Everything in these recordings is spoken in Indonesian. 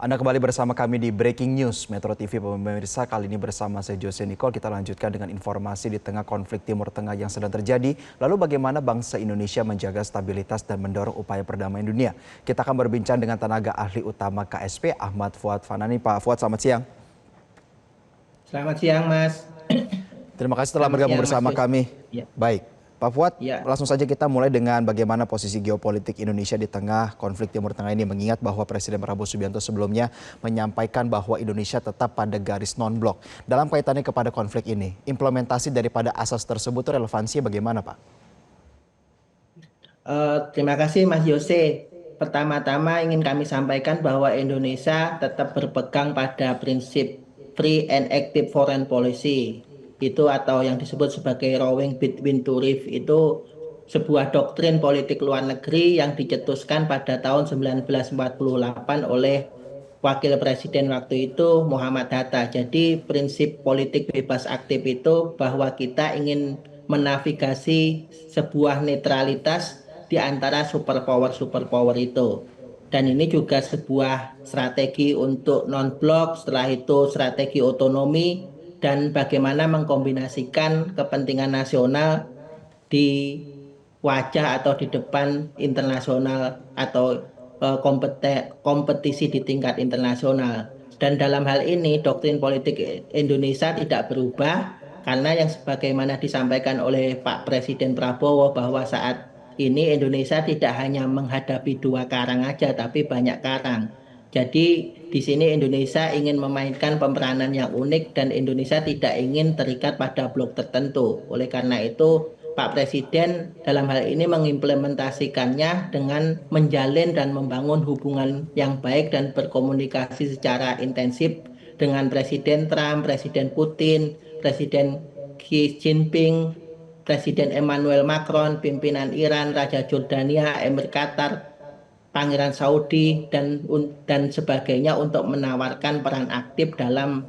Anda kembali bersama kami di Breaking News Metro TV pemirsa. Kali ini bersama saya Jose Nicole, kita lanjutkan dengan informasi di tengah konflik Timur Tengah yang sedang terjadi. Lalu bagaimana bangsa Indonesia menjaga stabilitas dan mendorong upaya perdamaian dunia? Kita akan berbincang dengan tenaga ahli utama KSP Ahmad Fuad Fanani. Pak Fuad, selamat siang. Selamat siang, Mas. Terima kasih telah bergabung bersama kami. Ya. Baik, Pak Fuad, Ya. langsung saja kita mulai dengan bagaimana posisi geopolitik Indonesia di tengah konflik Timur Tengah ini. Mengingat bahwa Presiden Prabowo Subianto sebelumnya menyampaikan bahwa Indonesia tetap pada garis non-blok. Dalam kaitannya kepada konflik ini, implementasi daripada asas tersebut relevansinya bagaimana, Pak? Terima kasih, Mas Yose. Pertama-tama ingin kami sampaikan bahwa Indonesia tetap berpegang pada prinsip free and active foreign policy. Itu atau yang disebut sebagai rowing between two reef, itu sebuah doktrin politik luar negeri yang dicetuskan pada tahun 1948 oleh Wakil Presiden waktu itu Muhammad Hatta. Jadi prinsip politik bebas aktif itu bahwa kita ingin menavigasi sebuah netralitas di antara superpower itu. Dan ini juga sebuah strategi untuk non-blok, setelah itu strategi otonomi, dan bagaimana mengkombinasikan kepentingan nasional di wajah atau di depan internasional atau kompetisi di tingkat internasional. Dan dalam hal ini doktrin politik Indonesia tidak berubah karena yang sebagaimana disampaikan oleh Pak Presiden Prabowo bahwa saat ini Indonesia tidak hanya menghadapi dua karang aja tapi banyak karang. Jadi di sini Indonesia ingin memainkan pemeranan yang unik dan Indonesia tidak ingin terikat pada blok tertentu. Oleh karena itu Pak Presiden dalam hal ini mengimplementasikannya dengan menjalin dan membangun hubungan yang baik dan berkomunikasi secara intensif dengan Presiden Trump, Presiden Putin, Presiden Xi Jinping, Presiden Emmanuel Macron, pimpinan Iran, Raja Jordania, Emir Qatar, Pangeran Saudi, dan sebagainya untuk menawarkan peran aktif dalam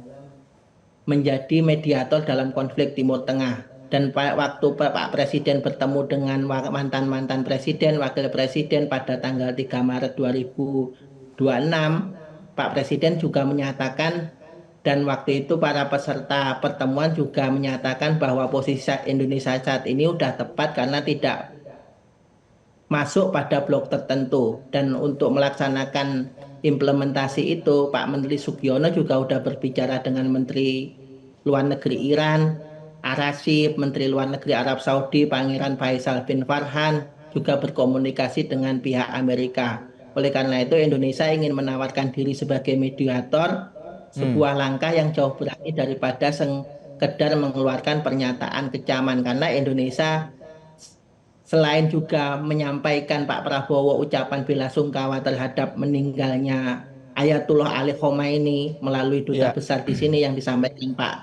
menjadi mediator dalam konflik Timur Tengah. Dan waktu Pak Presiden bertemu dengan mantan-mantan presiden, wakil presiden pada tanggal 3 Maret 2026, Pak Presiden juga menyatakan dan waktu itu para peserta pertemuan juga menyatakan bahwa posisi Indonesia saat ini sudah tepat karena tidak masuk pada blok tertentu. Dan untuk melaksanakan implementasi itu Pak Menteri Sugiono juga sudah berbicara dengan Menteri Luar Negeri Iran, Arasib, Menteri Luar Negeri Arab Saudi, Pangeran Faisal bin Farhan, juga berkomunikasi dengan pihak Amerika. Oleh karena itu Indonesia ingin menawarkan diri sebagai mediator, sebuah langkah yang jauh berani daripada sekedar mengeluarkan pernyataan kecaman. Karena Indonesia selain juga menyampaikan Pak Prabowo ucapan bela sungkawa terhadap meninggalnya Ayatullah Ali Khomeini melalui duta besar di sini yang disampaikan Pak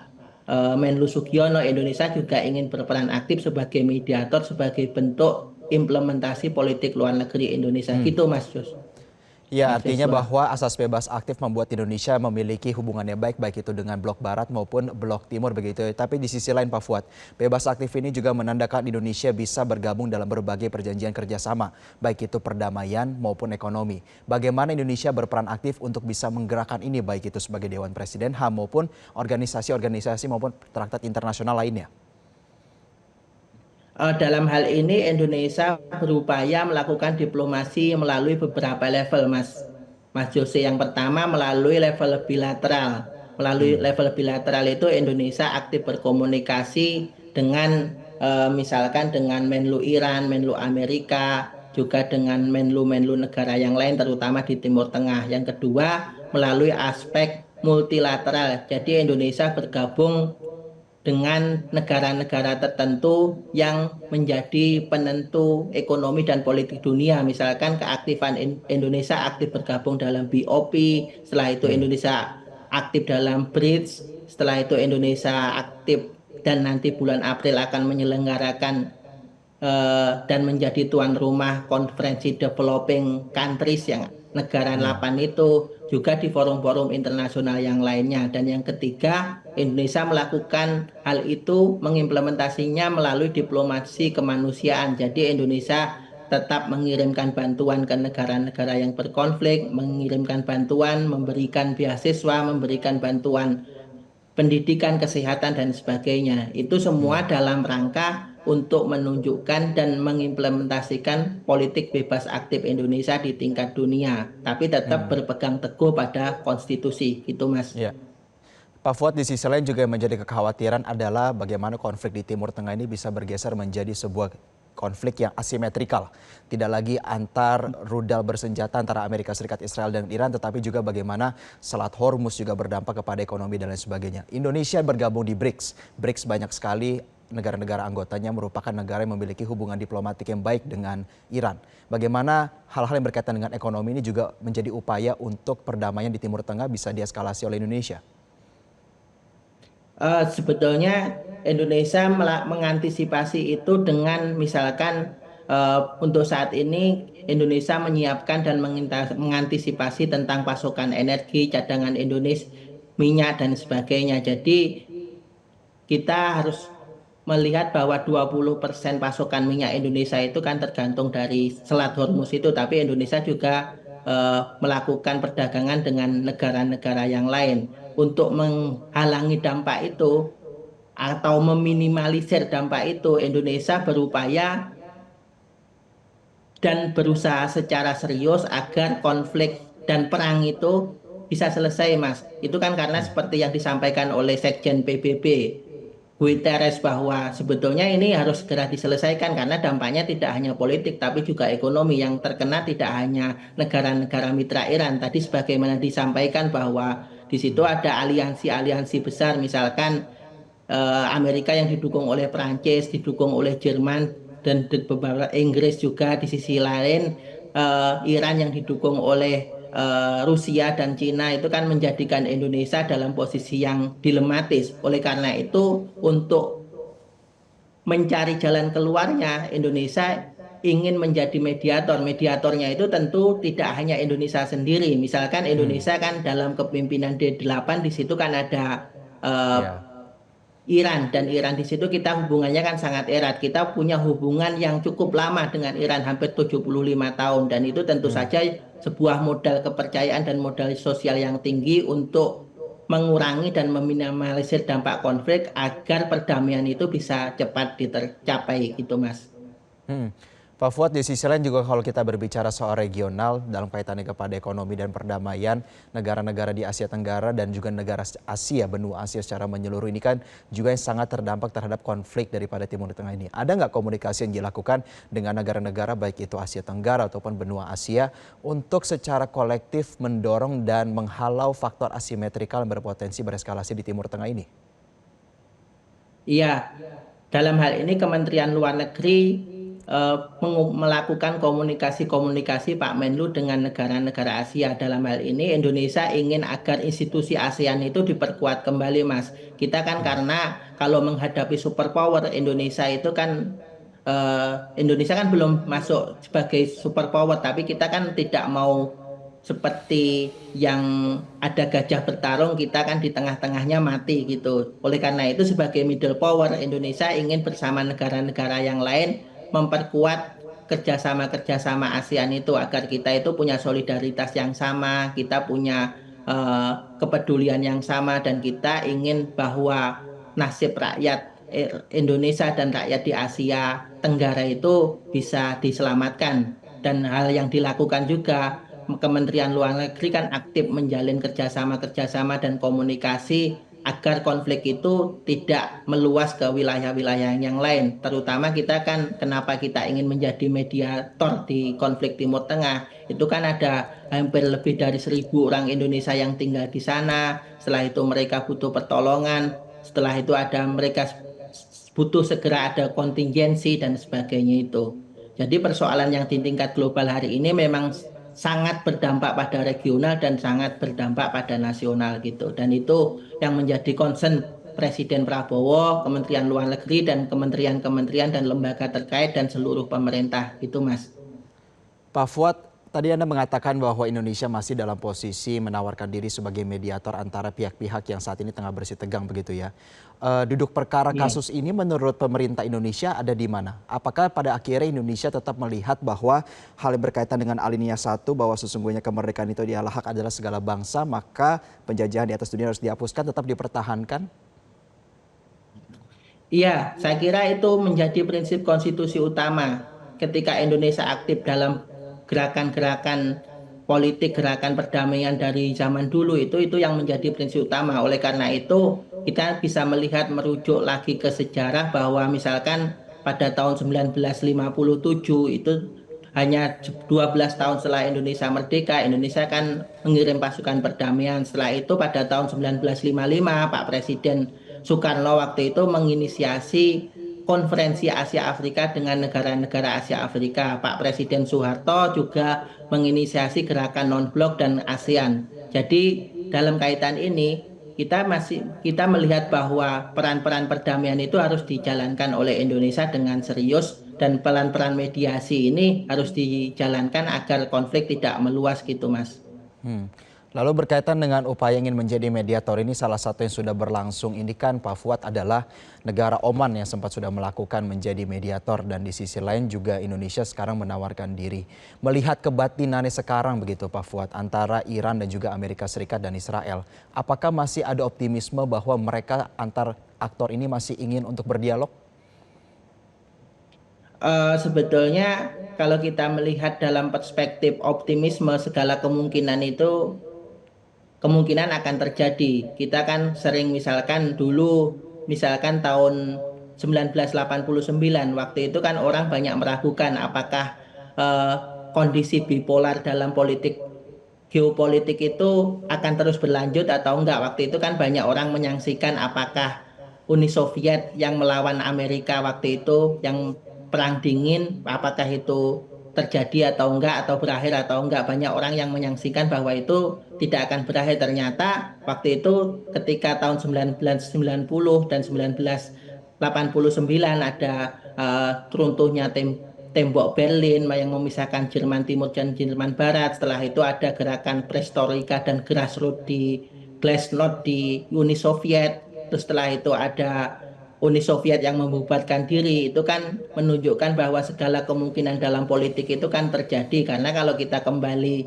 Menlu Sugiono, Indonesia juga ingin berperan aktif sebagai mediator sebagai bentuk implementasi politik luar negeri Indonesia. Gitu Mas Jos. Ya, artinya bahwa asas bebas aktif membuat Indonesia memiliki hubungannya baik itu dengan blok barat maupun blok timur begitu. Tapi di sisi lain Pak Fuad, bebas aktif ini juga menandakan Indonesia bisa bergabung dalam berbagai perjanjian kerjasama, baik itu perdamaian maupun ekonomi. Bagaimana Indonesia berperan aktif untuk bisa menggerakkan ini, baik itu sebagai Dewan Presiden HAM maupun organisasi-organisasi maupun traktat internasional lainnya? Dalam hal ini Indonesia berupaya melakukan diplomasi melalui beberapa level, Mas Jose. Yang pertama melalui level bilateral. Melalui level bilateral itu Indonesia aktif berkomunikasi dengan misalkan dengan Menlu Iran, Menlu Amerika, juga dengan Menlu-Menlu negara yang lain terutama di Timur Tengah. Yang kedua melalui aspek multilateral. Jadi Indonesia bergabung dengan negara-negara tertentu yang menjadi penentu ekonomi dan politik dunia. Misalkan keaktifan Indonesia aktif bergabung dalam BOP, setelah itu Indonesia aktif dalam BRICS, setelah itu Indonesia aktif dan nanti bulan April akan menyelenggarakan dan menjadi tuan rumah konferensi developing countries yang negara 8 itu, juga di forum-forum internasional yang lainnya. Dan yang ketiga, Indonesia melakukan hal itu mengimplementasinya melalui diplomasi kemanusiaan. Jadi Indonesia tetap mengirimkan bantuan ke negara-negara yang berkonflik, mengirimkan bantuan, memberikan beasiswa, memberikan bantuan pendidikan, kesehatan, dan sebagainya. Itu semua dalam rangka untuk menunjukkan dan mengimplementasikan politik bebas aktif Indonesia di tingkat dunia, tapi tetap berpegang teguh pada konstitusi, gitu Mas. Ya. Pak Fuad, di sisi lain juga yang menjadi kekhawatiran adalah bagaimana konflik di Timur Tengah ini bisa bergeser menjadi sebuah konflik yang asimetrikal. Tidak lagi antar rudal bersenjata antara Amerika Serikat, Israel, dan Iran, tetapi juga bagaimana Selat Hormuz juga berdampak kepada ekonomi dan lain sebagainya. Indonesia bergabung di BRICS. BRICS banyak sekali negara-negara anggotanya merupakan negara yang memiliki hubungan diplomatik yang baik dengan Iran. Bagaimana hal-hal yang berkaitan dengan ekonomi ini juga menjadi upaya untuk perdamaian di Timur Tengah bisa dieskalasi oleh Indonesia? Sebetulnya Indonesia mengantisipasi itu dengan misalkan untuk saat ini Indonesia menyiapkan dan mengantisipasi tentang pasokan energi, cadangan Indonesia, minyak dan sebagainya. Jadi kita harus melihat bahwa 20% pasokan minyak Indonesia itu kan tergantung dari Selat Hormuz itu, tapi Indonesia juga melakukan perdagangan dengan negara-negara yang lain. Untuk menghalangi dampak itu atau meminimalisir dampak itu, Indonesia berupaya dan berusaha secara serius agar konflik dan perang itu bisa selesai, Mas. Itu kan karena seperti yang disampaikan oleh Sekjen PBB, Guterres, bahwa sebetulnya ini harus segera diselesaikan karena dampaknya tidak hanya politik tapi juga ekonomi. Yang terkena tidak hanya negara-negara mitra Iran. Tadi sebagaimana disampaikan bahwa di situ ada aliansi-aliansi besar, misalkan Amerika yang didukung oleh Prancis, didukung oleh Jerman, dan beberapa Inggris juga. Di sisi lain Iran yang didukung oleh Rusia dan Cina, itu kan menjadikan Indonesia dalam posisi yang dilematis. Oleh karena itu, untuk mencari jalan keluarnya, Indonesia ingin menjadi mediator. Mediatornya itu tentu tidak hanya Indonesia sendiri. Misalkan Indonesia kan dalam kepemimpinan D8, di situ kan ada eh, Ya. Iran, dan Iran di situ kita hubungannya kan sangat erat. Kita punya hubungan yang cukup lama dengan Iran, hampir 75 tahun, dan itu tentu saja sebuah modal kepercayaan dan modal sosial yang tinggi untuk mengurangi dan meminimalisir dampak konflik agar perdamaian itu bisa cepat tercapai, gitu Mas. Hmm. Pak Fuad, di sisi lain juga kalau kita berbicara soal regional dalam kaitannya kepada ekonomi dan perdamaian, negara-negara di Asia Tenggara dan juga negara Asia, benua Asia secara menyeluruh ini kan juga yang sangat terdampak terhadap konflik daripada Timur Tengah ini. Ada nggak komunikasi yang dilakukan dengan negara-negara baik itu Asia Tenggara ataupun benua Asia untuk secara kolektif mendorong dan menghalau faktor asimetrikal yang berpotensi bereskalasi di Timur Tengah ini? Iya, dalam hal ini Kementerian Luar Negeri melakukan komunikasi-komunikasi Pak Menlu dengan negara-negara Asia. Dalam hal ini Indonesia ingin agar institusi ASEAN itu diperkuat kembali, Mas. Kita kan karena kalau menghadapi superpower, Indonesia kan belum masuk sebagai superpower, tapi kita kan tidak mau seperti yang ada gajah bertarung, kita kan di tengah-tengahnya mati gitu. Oleh karena itu sebagai middle power, Indonesia ingin bersama negara-negara yang lain memperkuat kerjasama-kerjasama ASEAN itu agar kita itu punya solidaritas yang sama, kita punya kepedulian yang sama, dan kita ingin bahwa nasib rakyat Indonesia dan rakyat di Asia Tenggara itu bisa diselamatkan. Dan hal yang dilakukan juga Kementerian Luar Negeri kan aktif menjalin kerjasama-kerjasama dan komunikasi agar konflik itu tidak meluas ke wilayah-wilayah yang lain. Terutama kita kan kenapa kita ingin menjadi mediator di konflik Timur Tengah. Itu kan ada hampir lebih dari 1.000 orang Indonesia yang tinggal di sana. Setelah itu mereka butuh pertolongan. Setelah itu ada mereka butuh segera ada kontingensi dan sebagainya itu. Jadi persoalan yang di tingkat global hari ini memang sangat berdampak pada regional dan sangat berdampak pada nasional gitu. Dan itu yang menjadi concern Presiden Prabowo, Kementerian Luar Negeri, dan kementerian-kementerian dan lembaga terkait dan seluruh pemerintah gitu, Mas. Pak Fuad, Tadi Anda mengatakan bahwa Indonesia masih dalam posisi menawarkan diri sebagai mediator antara pihak-pihak yang saat ini tengah bersih tegang begitu ya. Duduk perkara Iya. kasus ini menurut pemerintah Indonesia ada di mana? Apakah pada akhirnya Indonesia tetap melihat bahwa hal yang berkaitan dengan alinea 1 bahwa sesungguhnya kemerdekaan itu adalah hak adalah segala bangsa, maka penjajahan di atas dunia harus dihapuskan, tetap dipertahankan? Iya, saya kira itu menjadi prinsip konstitusi utama ketika Indonesia aktif dalam gerakan-gerakan politik, gerakan perdamaian dari zaman dulu itu yang menjadi prinsip utama. Oleh karena itu, kita bisa melihat merujuk lagi ke sejarah bahwa misalkan pada tahun 1957 itu hanya 12 tahun setelah Indonesia merdeka, Indonesia kan mengirim pasukan perdamaian. Setelah itu pada tahun 1955 Pak Presiden Soekarno waktu itu menginisiasi konferensi Asia Afrika dengan negara-negara Asia Afrika. Pak Presiden Soeharto juga menginisiasi gerakan non-blok dan ASEAN. Jadi dalam kaitan ini kita melihat bahwa peran-peran perdamaian itu harus dijalankan oleh Indonesia dengan serius dan peran-peran mediasi ini harus dijalankan agar konflik tidak meluas gitu, Mas. Hmm. Lalu berkaitan dengan upaya ingin menjadi mediator ini, salah satu yang sudah berlangsung ini kan Pak Fuad adalah negara Oman yang sempat sudah melakukan menjadi mediator, dan di sisi lain juga Indonesia sekarang menawarkan diri. Melihat kebatinannya sekarang begitu Pak Fuad antara Iran dan juga Amerika Serikat dan Israel, apakah masih ada optimisme bahwa mereka antar aktor ini masih ingin untuk berdialog? Sebetulnya kalau kita melihat dalam perspektif optimisme segala kemungkinan itu kemungkinan akan terjadi. Kita kan sering misalkan dulu, misalkan tahun 1989, waktu itu kan orang banyak meragukan apakah eh, kondisi bipolar dalam politik geopolitik itu akan terus berlanjut atau enggak. Waktu itu kan banyak orang menyaksikan apakah Uni Soviet yang melawan Amerika waktu itu, yang perang dingin, apakah itu terjadi atau enggak, atau berakhir atau enggak. Banyak orang yang menyaksikan bahwa itu tidak akan berakhir. Ternyata waktu itu ketika tahun 1990 dan 1989 ada runtuhnya tembok Berlin yang memisahkan Jerman Timur dan Jerman Barat. Setelah itu ada gerakan Perestroika dan Grassroots di Glasnost di Uni Soviet. Terus setelah itu ada Uni Soviet yang membubarkan diri. Itu kan menunjukkan bahwa segala kemungkinan dalam politik itu kan terjadi. Karena kalau kita kembali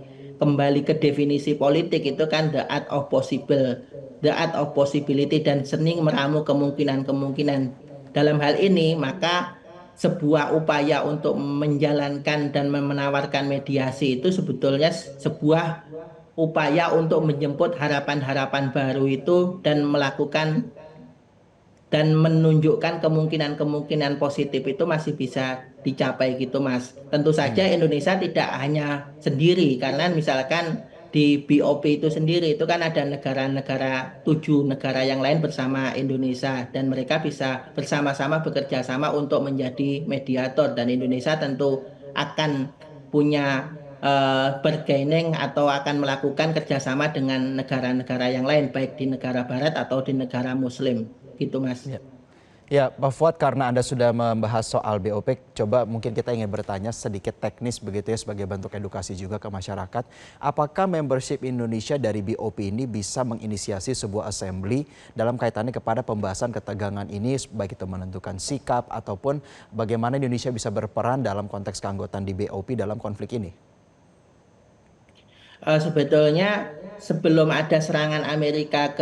ke definisi politik itu kan the art of possible, the art of possibility, dan seni meramu kemungkinan-kemungkinan. Dalam hal ini maka sebuah upaya untuk menjalankan dan menawarkan mediasi itu sebetulnya sebuah upaya untuk menjemput harapan-harapan baru itu dan melakukan dan menunjukkan kemungkinan-kemungkinan positif itu masih bisa dicapai gitu, Mas. Tentu saja Hmm. Indonesia tidak hanya sendiri, karena misalkan di BOP itu sendiri itu kan ada negara-negara, 7 negara yang lain bersama Indonesia, dan mereka bisa bersama-sama bekerja sama untuk menjadi mediator, dan Indonesia tentu akan punya bargaining atau akan melakukan kerjasama dengan negara-negara yang lain baik di negara barat atau di negara Muslim gitu, Mas. Ya. Ya, Pak Fuad, karena Anda sudah membahas soal BOP, coba mungkin kita ingin bertanya sedikit teknis begitu ya sebagai bentuk edukasi juga ke masyarakat. Apakah membership Indonesia dari BOP ini bisa menginisiasi sebuah assembly dalam kaitannya kepada pembahasan ketegangan ini, baik itu menentukan sikap ataupun bagaimana Indonesia bisa berperan dalam konteks keanggotaan di BOP dalam konflik ini? Sebetulnya sebelum ada serangan Amerika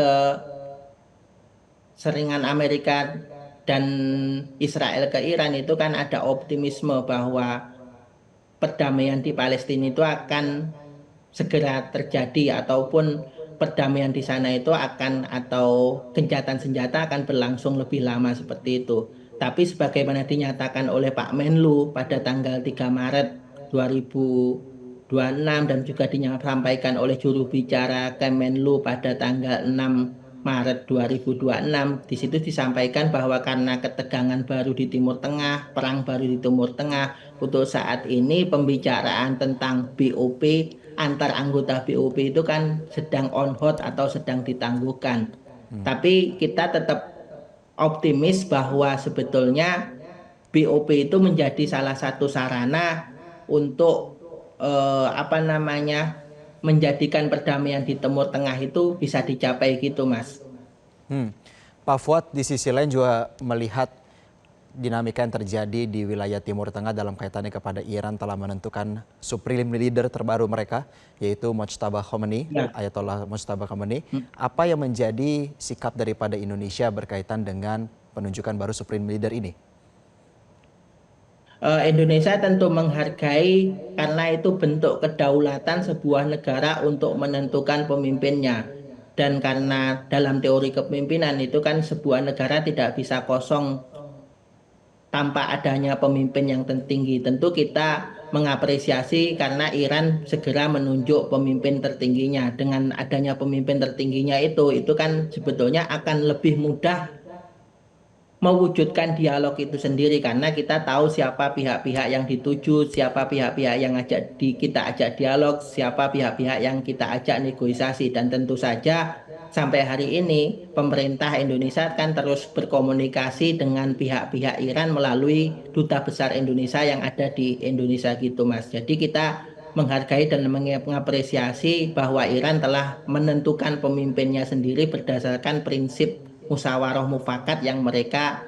dan Israel ke Iran itu kan ada optimisme bahwa perdamaian di Palestina itu akan segera terjadi, ataupun perdamaian di sana itu akan, atau gencatan senjata akan berlangsung lebih lama seperti itu. Tapi sebagaimana dinyatakan oleh Pak Menlu pada tanggal 3 Maret 2026 dan juga disampaikan oleh juru bicara Kemenlu pada tanggal 6 Maret 2026, di situ disampaikan bahwa karena ketegangan baru di Timur Tengah, perang baru di Timur Tengah, untuk saat ini pembicaraan tentang BOP antar anggota BOP itu kan sedang on hold atau sedang ditangguhkan. Tapi kita tetap optimis bahwa sebetulnya BOP itu menjadi salah satu sarana untuk apa namanya menjadikan perdamaian di Timur Tengah itu bisa dicapai gitu, Mas. Pak Fuad di sisi lain juga melihat dinamika yang terjadi di wilayah Timur Tengah dalam kaitannya kepada Iran telah menentukan supreme leader terbaru mereka, yaitu Mojtaba Khomeini, Ya. Ayatollah Mojtaba Khomeini. Apa yang menjadi sikap daripada Indonesia berkaitan dengan penunjukan baru supreme leader ini? Indonesia tentu menghargai karena itu bentuk kedaulatan sebuah negara untuk menentukan pemimpinnya. Dan karena dalam teori kepemimpinan itu kan sebuah negara tidak bisa kosong tanpa adanya pemimpin yang tertinggi. Tentu kita mengapresiasi karena Iran segera menunjuk pemimpin tertingginya. Dengan adanya pemimpin tertingginya itu kan sebetulnya akan lebih mudah mewujudkan dialog itu sendiri karena kita tahu siapa pihak-pihak yang dituju, siapa pihak-pihak yang kita ajak dialog, siapa pihak-pihak yang kita ajak negosiasi dan tentu saja sampai hari ini pemerintah Indonesia kan terus berkomunikasi dengan pihak-pihak Iran melalui Duta Besar Indonesia yang ada di Indonesia gitu Mas. Jadi kita menghargai dan mengapresiasi bahwa Iran telah menentukan pemimpinnya sendiri berdasarkan prinsip musyawarah mufakat yang mereka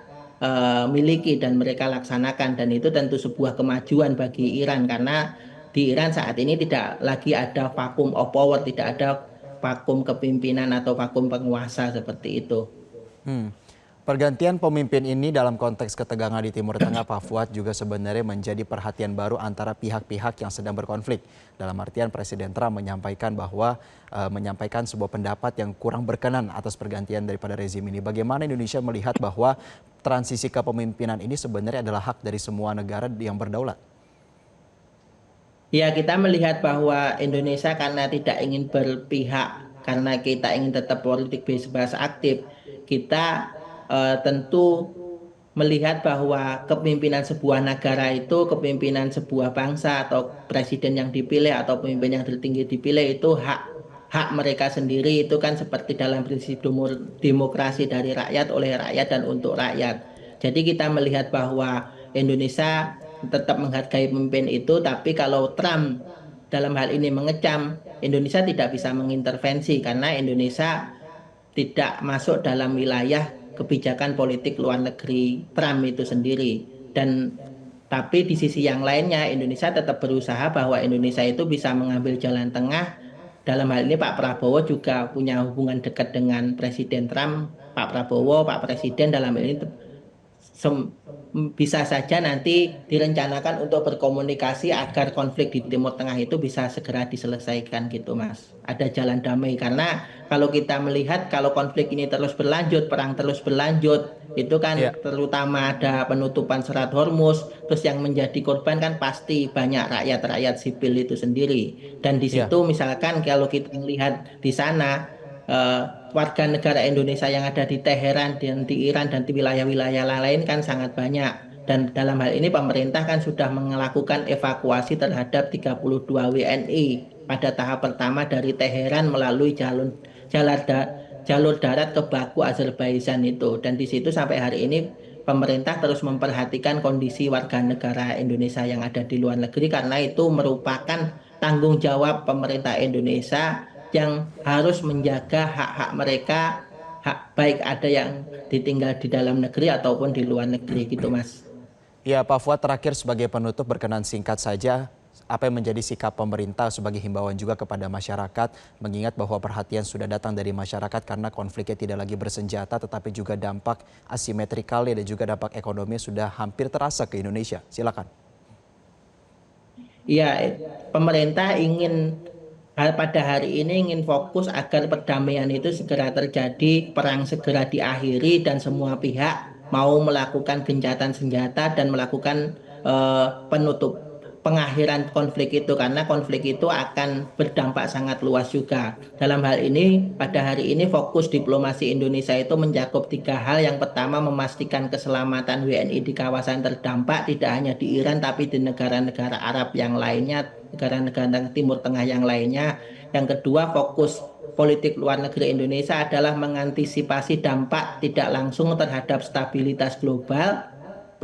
miliki dan mereka laksanakan dan itu tentu sebuah kemajuan bagi Iran karena di Iran saat ini tidak lagi ada vakum of power, tidak ada vakum kepemimpinan atau vakum penguasa seperti itu. Hmm. Pergantian pemimpin ini dalam konteks ketegangan di Timur Tengah, Pak Fuad, juga sebenarnya menjadi perhatian baru antara pihak-pihak yang sedang berkonflik. Dalam artian Presiden Trump menyampaikan bahwa menyampaikan sebuah pendapat yang kurang berkenan atas pergantian daripada rezim ini. Bagaimana Indonesia melihat bahwa transisi kepemimpinan ini sebenarnya adalah hak dari semua negara yang berdaulat? Ya, kita melihat bahwa Indonesia karena tidak ingin berpihak, karena kita ingin tetap politik bebas aktif, kita tentu melihat bahwa kepemimpinan sebuah negara itu, kepemimpinan sebuah bangsa atau presiden yang dipilih atau pemimpin yang tertinggi dipilih itu hak hak mereka sendiri itu kan seperti dalam prinsip demokrasi dari rakyat oleh rakyat dan untuk rakyat. Jadi kita melihat bahwa Indonesia tetap menghargai pemimpin itu, tapi kalau Trump dalam hal ini mengecam, Indonesia tidak bisa mengintervensi karena Indonesia tidak masuk dalam wilayah kebijakan politik luar negeri Trump itu sendiri. Dan tapi di sisi yang lainnya Indonesia tetap berusaha bahwa Indonesia itu bisa mengambil jalan tengah. Dalam hal ini Pak Prabowo juga punya hubungan dekat dengan Presiden Trump. Pak Prabowo, Pak Presiden dalam hal ini bisa saja nanti direncanakan untuk berkomunikasi agar konflik di Timur Tengah itu bisa segera diselesaikan gitu Mas. Ada jalan damai karena kalau kita melihat kalau konflik ini terus berlanjut, perang terus berlanjut, itu kan Ya, terutama ada penutupan Selat Hormuz, terus yang menjadi korban kan pasti banyak rakyat-rakyat sipil itu sendiri. Dan di ya. situ misalkan kalau kita melihat di sana eh, warga negara Indonesia yang ada di Teheran dan di Iran dan di wilayah-wilayah lain kan sangat banyak. Dan dalam hal ini pemerintah kan sudah melakukan evakuasi terhadap 32 WNI pada tahap pertama dari Teheran melalui jalur, jalur darat ke Baku Azerbaijan itu. Dan di situ sampai hari ini pemerintah terus memperhatikan kondisi warga negara Indonesia yang ada di luar negeri karena itu merupakan tanggung jawab pemerintah Indonesia yang harus menjaga hak-hak mereka, hak baik ada yang ditinggal di dalam negeri ataupun di luar negeri gitu Mas. Ya, Pak Fuad, terakhir sebagai penutup berkenan singkat saja, apa yang menjadi sikap pemerintah sebagai himbauan juga kepada masyarakat, mengingat bahwa perhatian sudah datang dari masyarakat karena konfliknya tidak lagi bersenjata, tetapi juga dampak asimetrikalnya dan juga dampak ekonomi sudah hampir terasa ke Indonesia. Silakan. Iya, pemerintah ingin pada hari ini ingin fokus agar perdamaian itu segera terjadi, perang segera diakhiri dan semua pihak mau melakukan gencatan senjata dan melakukan penutup pengakhiran konflik itu karena konflik itu akan berdampak sangat luas juga. Dalam hal ini, pada hari ini fokus diplomasi Indonesia itu mencakup tiga hal. Yang pertama memastikan keselamatan WNI di kawasan terdampak tidak hanya di Iran tapi di negara-negara Arab yang lainnya, negara-negara Timur Tengah yang lainnya. Yang kedua fokus politik luar negeri Indonesia adalah mengantisipasi dampak tidak langsung terhadap stabilitas global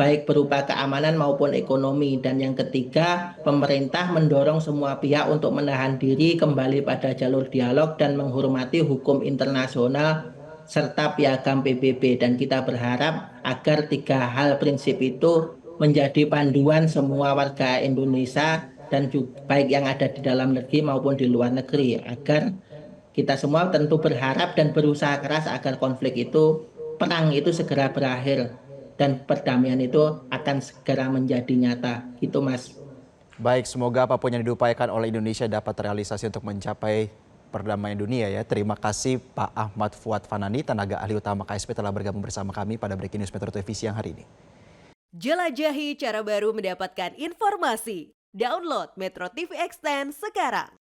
baik berupa keamanan maupun ekonomi. Dan yang ketiga, pemerintah mendorong semua pihak untuk menahan diri kembali pada jalur dialog dan menghormati hukum internasional serta piagam PBB. Dan kita berharap agar tiga hal prinsip itu menjadi panduan semua warga Indonesia dan juga baik yang ada di dalam negeri maupun di luar negeri, agar kita semua tentu berharap dan berusaha keras agar perang itu segera berakhir dan perdamaian itu akan segera menjadi nyata. Gitu Mas. Baik, semoga apapun yang diupayakan oleh Indonesia dapat terrealisasi untuk mencapai perdamaian dunia ya. Terima kasih Pak Ahmad Fuad Fanani, tenaga ahli utama KSP telah bergabung bersama kami pada Breaking News Metro TV siang hari ini. Jelajahi cara baru mendapatkan informasi. Download Metro TV Extend sekarang.